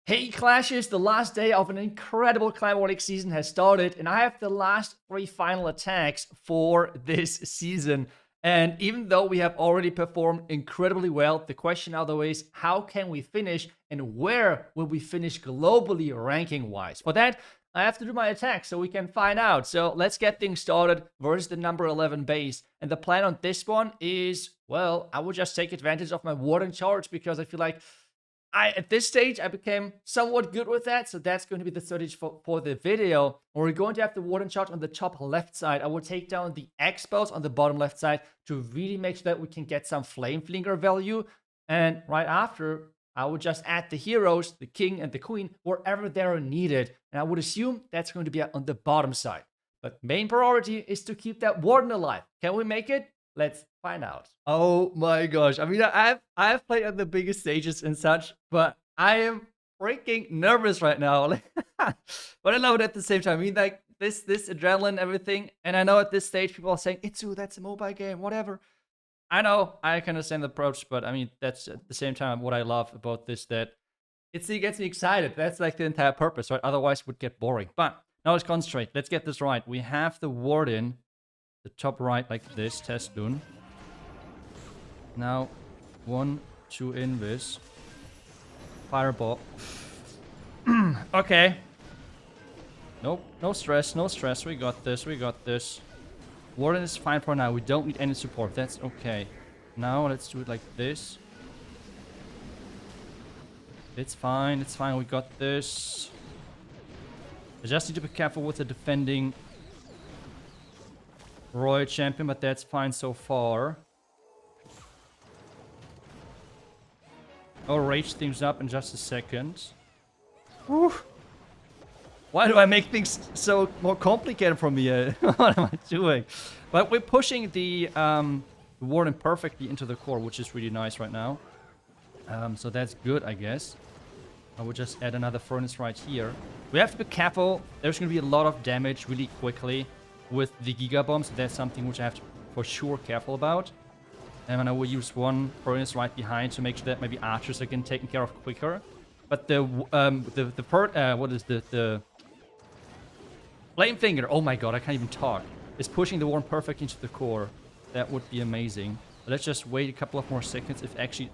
Hey Clashes, the last day of an incredible Climatic season has started, and I have the last 3 final attacks for this season. And even though we have already performed incredibly well, the question now though is, how can we finish, and where will we finish globally ranking-wise? For that, I have to do my attack so we can find out. So let's get things started versus the number 11 base. And the plan on this one is, well, I will just take advantage of my Warden charge because I feel like at this stage, I became somewhat good with that, so that's going to be the strategy for the video. We're going to have the Warden charge on the top left side. I will take down the X-Bows on the bottom left side to really make sure that we can get some Flame Flinger value. And right after, I will just add the heroes, the King and the Queen, wherever they're needed. And I would assume that's going to be on the bottom side. But main priority is to keep that Warden alive. Can we make it? Let's find out. Oh my gosh. I mean, I've played on the biggest stages and such, but I am freaking nervous right now. But I love it at the same time. I mean, like, this adrenaline, everything. And I know at this stage, people are saying, iTzu, that's a mobile game, whatever. I know, I can understand the approach, but I mean, that's at the same time what I love about this, that it gets me excited. That's like the entire purpose, right? Otherwise, it would get boring. But now let's concentrate. Let's get this right. We have the Warden. The top right like this, test loon. Now, 1, 2 invis. Fireball. Okay. Nope, no stress, no stress. We got this, we got this. Warden is fine for now. We don't need any support. That's okay. Now, let's do it like this. It's fine, it's fine. We got this. I just need to be careful with the defending Royal Champion, but that's fine so far. I'll rage things up in just a second. Whew. Why do I make things so more complicated for me? What am I doing? But we're pushing the Warden perfectly into the core, which is really nice right now. So that's good, I guess. I will just add another furnace right here. We have to be careful. There's going to be a lot of damage really quickly with the Giga Bombs. That's something which I have to for sure careful about. And I will use one furnace right behind to make sure that maybe archers are getting taken care of quicker. But the Flame Finger, oh my god, I can't even talk, is pushing the Warden perfect into the core. That would be amazing. But let's just wait a couple of more seconds. If actually,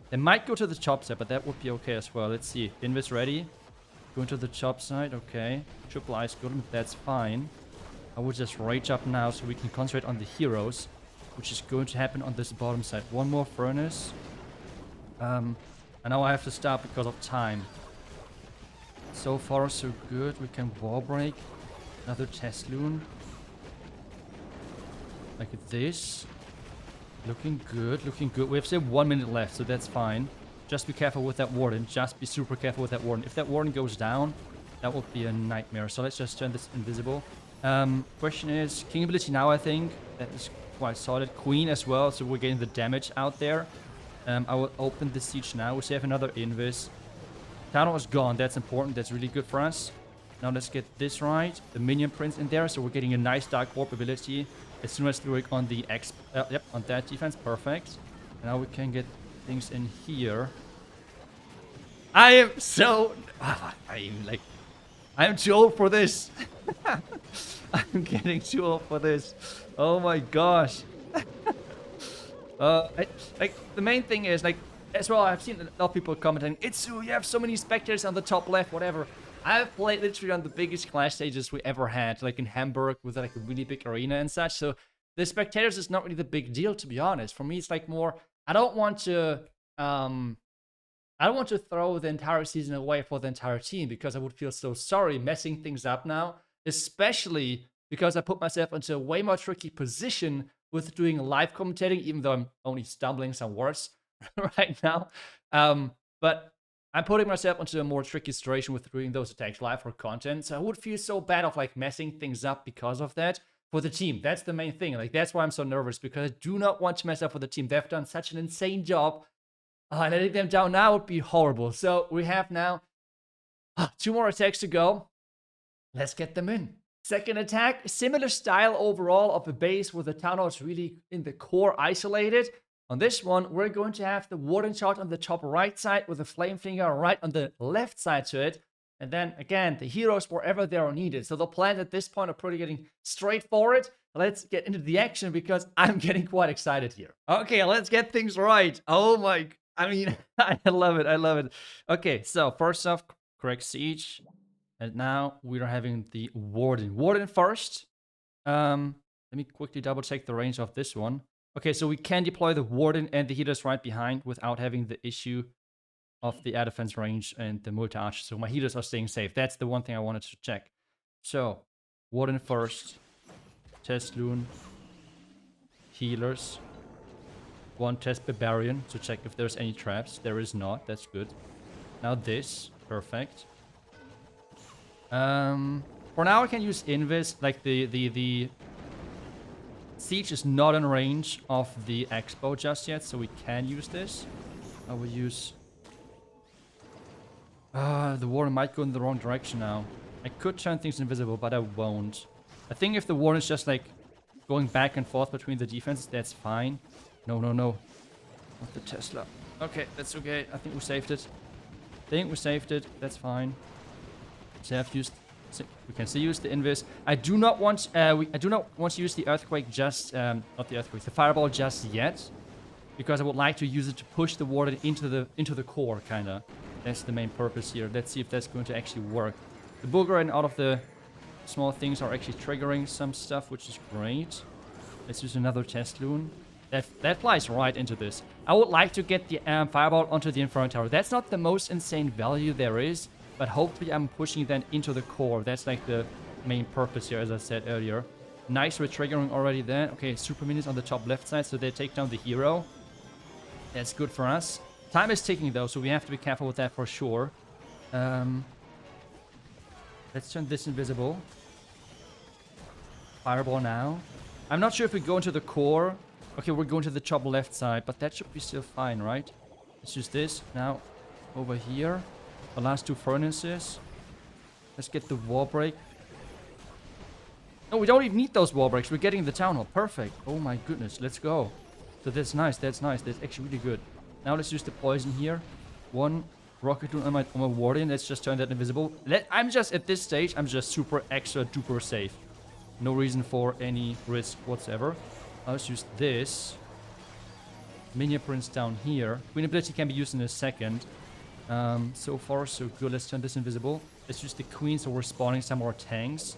they might go to the top side, but that would be okay as well. Let's see. Invis ready. Going to the top side, okay. Triple Ice Golem, that's fine. I will just rage up now so we can concentrate on the heroes, which is going to happen on this bottom side. One more furnace. And now I have to stop because of time. So far, so good. We can wall break. Another test loon. Like this. Looking good, looking good. We have still 1 minute left, so that's fine. Just be careful with that Warden. Just be super careful with that Warden. If that Warden goes down, that would be a nightmare. So let's just turn this invisible. Question is, King ability now, I think. That is quite solid. Queen as well, so we're getting the damage out there. I will open the siege now. We have another invis. Tano is gone. That's important. That's really good for us. Now let's get this right. The Minion Prince in there, so we're getting a nice Dark Warp ability. As soon as we work on the yep, on that defense. Perfect. And now we can get things in here. I am so... I'm too old for this. I'm getting too old for this. Oh my gosh. Like, the main thing is, like, as well, I've seen a lot of people commenting, iTzu, you have so many spectators on the top left, whatever. I've played literally on the biggest clash stages we ever had, like in Hamburg with like a really big arena and such. So the spectators is not really the big deal, to be honest. For me, it's like more, I don't want to throw the entire season away for the entire team because I would feel so sorry messing things up now, especially because I put myself into a way more tricky position with doing live commentating, even though I'm only stumbling some words right now. But I'm putting myself into a more tricky situation with doing those attacks live for content. So I would feel so bad of like messing things up because of that for the team. That's the main thing. Like, that's why I'm so nervous, because I do not want to mess up for the team. They've done such an insane job. Letting them down now would be horrible. So we have now 2 more attacks to go. Let's get them in. Second attack, similar style overall of a base where the town is really in the core isolated. On this one, we're going to have the Warden Shot on the top right side with the Flame Finger right on the left side to it. And then again, the heroes wherever they are needed. So the plans at this point are pretty getting straightforward. Let's get into the action because I'm getting quite excited here. Okay, let's get things right. Oh my, I mean, I love it. I love it. Okay, so first off, correct siege. And now we are having the Warden. Warden first. Let me quickly double check the range of this one. Okay, so we can deploy the Warden and the healers right behind without having the issue of the air defense range and the multi-arch. So my healers are staying safe. That's the one thing I wanted to check. So, Warden first. Test Loon. Healers. One test Barbarian to check if there's any traps. There is not. That's good. Now this. Perfect. For now I can use Invis. Like the Siege is not in range of the Expo just yet, so we can use this. I will use... the Warden might go in the wrong direction now. I could turn things invisible, but I won't. I think if the Warden is just like going back and forth between the defenses, that's fine. No, no, no. Not the Tesla. Okay, that's okay. I think we saved it. That's fine. So I've used... We can still use the Invis. I do not want to use the Earthquake just... not the Earthquake, the Fireball just yet. Because I would like to use it to push the Warden into the core, kinda. That's the main purpose here. Let's see if that's going to actually work. The Booger and all of the small things are actually triggering some stuff, which is great. Let's use another Test Loon. That flies right into this. I would like to get the Fireball onto the Inferno Tower. That's not the most insane value there is, but hopefully I'm pushing that into the core. That's like the main purpose here, as I said earlier. Nice retriggering already there. Okay, Super Minions on the top left side, so they take down the hero. That's good for us. Time is ticking though, so we have to be careful with that for sure. Let's turn this invisible. Fireball now. I'm not sure if we go into the core. Okay, we're going to the top left side, but that should be still fine, right? Let's use this now over here. The last two furnaces. Let's get the wall break. No, we don't even need those wall breaks. We're getting the town hall. Perfect. Oh my goodness. Let's go. So that's nice. That's nice. That's actually really good. Now let's use the poison here. One rocket on my Warden. Let's just turn that invisible. I'm just, at this stage, I'm just super extra duper safe. No reason for any risk whatsoever. Let's use this. Minion Prince down here. Queen ability can be used in a second. So far, so good. Let's turn this invisible. Let's use the Queen, so we're spawning some more tanks.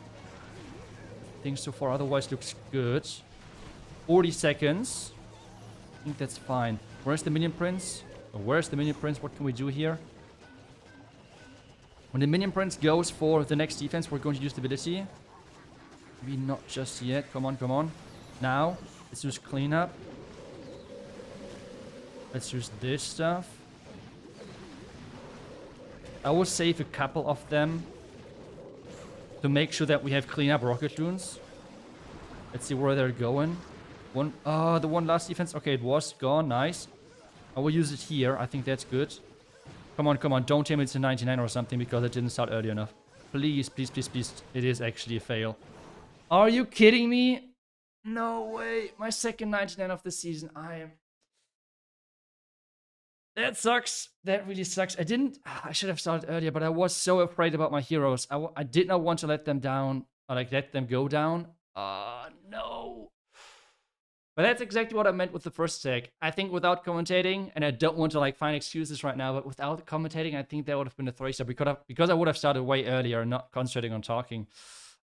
Things so far otherwise looks good. 40 seconds. I think that's fine. Where's the Minion Prince? Where's the Minion Prince? What can we do here? When the Minion Prince goes for the next defense, we're going to use the ability. Maybe not just yet. Come on, come on. Now, let's use cleanup. Let's use this stuff. I will save a couple of them to make sure that we have cleanup rocket loons. Let's see where they're going. The one last defense. Okay, it was gone. Nice. I will use it here. I think that's good. Come on, come on. Don't tell me it's a 99 or something because it didn't start early enough. Please, please, please, please. It is actually a fail. Are you kidding me? No way. My second 99 of the season. That sucks. That really sucks. I should have started earlier, but I was so afraid about my heroes. I did not want to let them down, or like let them go down. No. But that's exactly what I meant with the first attack. I think without commentating, and I don't want to like find excuses right now, but without commentating, I think that would have been a 3-star because I would have started way earlier and not concentrating on talking.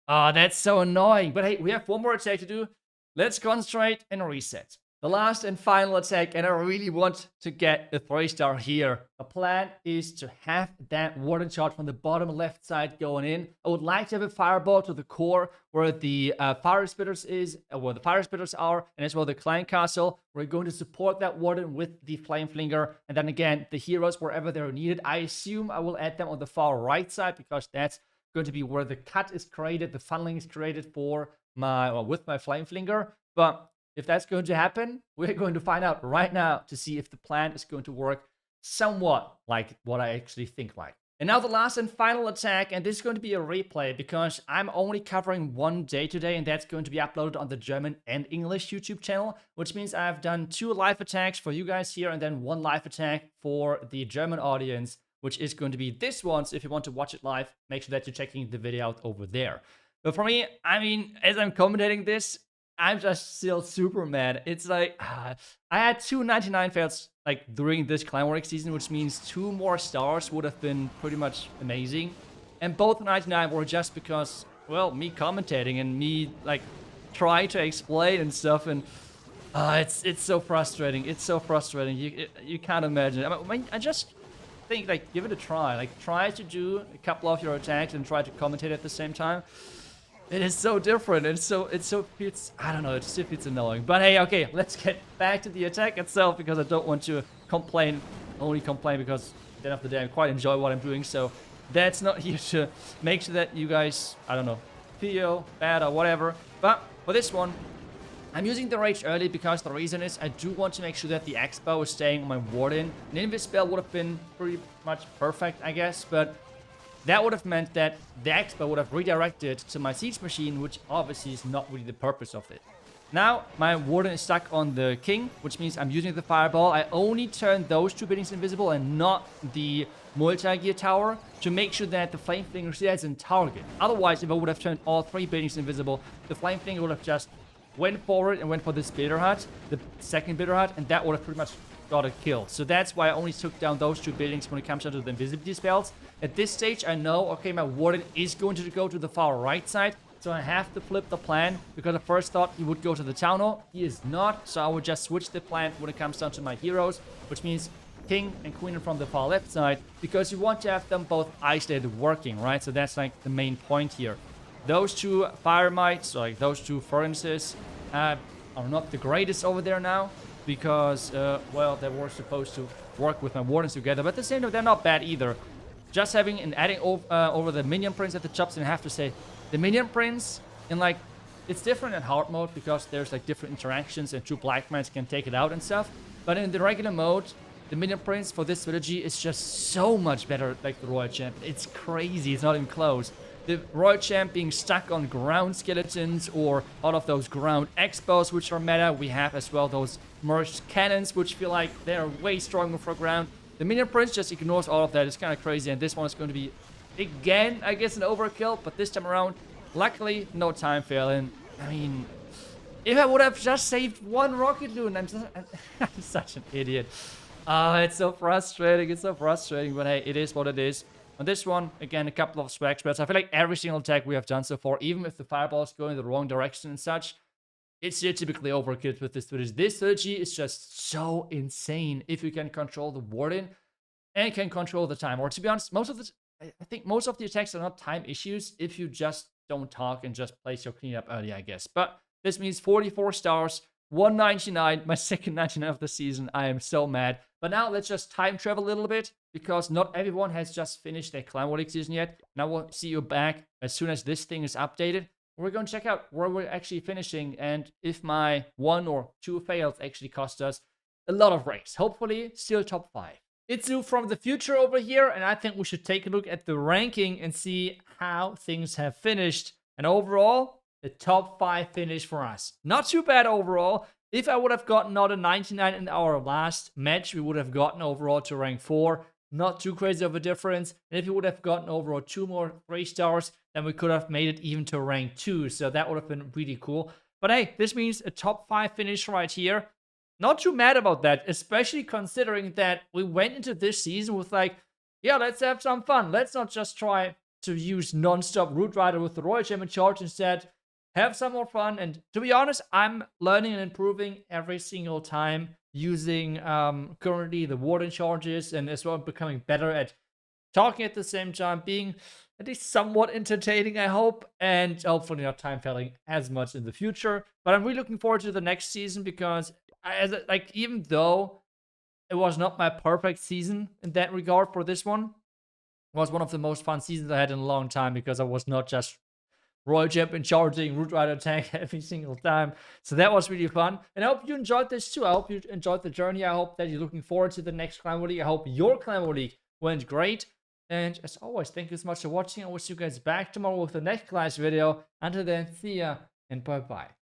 That's so annoying. But hey, we have one more attack to do. Let's concentrate and reset. The last and final attack, and I really want to get a 3-star here. The plan is to have that Warden Shot from the bottom left side going in. I would like to have a Fireball to the core where the Fire Spitters are, and as well the Clan Castle. We're going to support that Warden with the Flame Flinger, and then again, the heroes wherever they're needed. I assume I will add them on the far right side because that's going to be where the cut is created, the funneling is created for with my Flame Flinger. But if that's going to happen, we're going to find out right now to see if the plan is going to work somewhat like what I actually think like. And now the last and final attack, and this is going to be a replay because I'm only covering one day today, and that's going to be uploaded on the German and English YouTube channel, which means I've done 2 live attacks for you guys here and then 1 live attack for the German audience, which is going to be this one. So if you want to watch it live, make sure that you're checking the video out over there. But for me, I mean, as I'm commentating this, I'm just still super mad. It's like, I had 2 99 fails like during this Clan War season, which means 2 more stars would have been pretty much amazing. And both 99 were just because, well, me commentating and me like trying to explain and stuff. And it's so frustrating. It's so frustrating. You can't imagine. I mean, I just think like give it a try. Like try to do a couple of your attacks and try to commentate at the same time. It is so different. It's I don't know, it's annoying. But hey, okay, let's get back to the attack itself because I don't want to only complain because at the end of the day I quite enjoy what I'm doing. So that's not here to make sure that you guys, I don't know, feel bad or whatever. But for this one, I'm using the Rage early because the reason is I do want to make sure that the X-Bow is staying on my Warden. An Invis spell would have been pretty much perfect, I guess, but that would have meant that the X-Bow would have redirected to my Siege Machine, which obviously is not really the purpose of it. Now, my Warden is stuck on the King, which means I'm using the Fireball. I only turn those 2 buildings invisible and not the multi-gear tower to make sure that the Flame Flinger stays in target. Otherwise, if I would have turned all 3 buildings invisible, the Flame Flinger would have just went forward and went for this Bitter Hut, the second Bitter Hut, and that would have pretty much got a kill. So that's why I only took down those 2 buildings when it comes down to the invisibility spells. At this stage, I know, okay, my Warden is going to go to the far right side, so I have to flip the plan, because I first thought he would go to the Town Hall. He is not, so I would just switch the plan when it comes down to my heroes, which means King and Queen from the far left side, because you want to have them both isolated working, right? So that's like the main point here. Those 2 Fire Mites, like those 2 Furnaces, are not the greatest over there now, because, well, they were supposed to work with my Wardens together, but at the same time, they're not bad either. Just having and adding over the Minion Prince at the chops, and I have to say, the Minion Prince, in like, it's different in hard mode, because there's like different interactions, and 2 Black Knights can take it out and stuff, but in the regular mode, the Minion Prince for this strategy is just so much better like the Royal Champ. It's crazy, it's not even close. The Royal Champ being stuck on ground skeletons or out of those ground X-Bows, which are meta. We have as well those merged cannons, which feel like they're way stronger for ground. The Minion Prince just ignores all of that. It's kind of crazy, and this one is going to be, again, I guess, an overkill, but this time around, luckily, no time fail. And, I mean, if I would have just saved 1 Rocket Loon, I'm such an idiot. It's so frustrating, but hey, it is what it is. On this one, again, a couple of swag spreads. I feel like every single attack we have done so far, even if the fireballs go in the wrong direction and such, it's still typically overkill with this strategy. This strategy is just so insane if you can control the Warden and can control the time. Or to be honest, I think most of the attacks are not time issues if you just don't talk and just place your cleanup early, I guess. But this means 44 stars, 199, my second 99 of the season. I am so mad. But now let's just time travel a little bit, because not everyone has just finished their Clan War League season yet. Now we'll see you back as soon as this thing is updated. We're going to check out where we're actually finishing and if my 1 or 2 fails actually cost us a lot of ranks. Hopefully, still top 5. iTzu from the future over here, and I think we should take a look at the ranking and see how things have finished. And overall, the top 5 finish for us. Not too bad overall. If I would have gotten out a 99 in our last match, we would have gotten overall to rank 4. Not too crazy of a difference. And if we would have gotten overall 2 more 3 stars, then we could have made it even to rank 2. So that would have been really cool. But hey, this means a top 5 finish right here. Not too mad about that, especially considering that we went into this season with like, yeah, let's have some fun. Let's not just try to use non-stop Root Rider with the Royal Gem in charge. Instead, have some more fun. And to be honest, I'm learning and improving every single time using currently the Warden charges, and as well becoming better at talking at the same time, being at least somewhat entertaining, I hope, and hopefully not time failing as much in the future. But I'm really looking forward to the next season, because even though it was not my perfect season in that regard for this one, it was one of the most fun seasons I had in a long time, because I was not just Royal Champ and charging Root Rider tank every single time. So that was really fun. And I hope you enjoyed this too. I hope you enjoyed the journey. I hope that you're looking forward to the next Clan War League. I hope your Clan War League went great. And as always, thank you so much for watching. I will see you guys back tomorrow with the next class video. Until then, see ya and bye bye.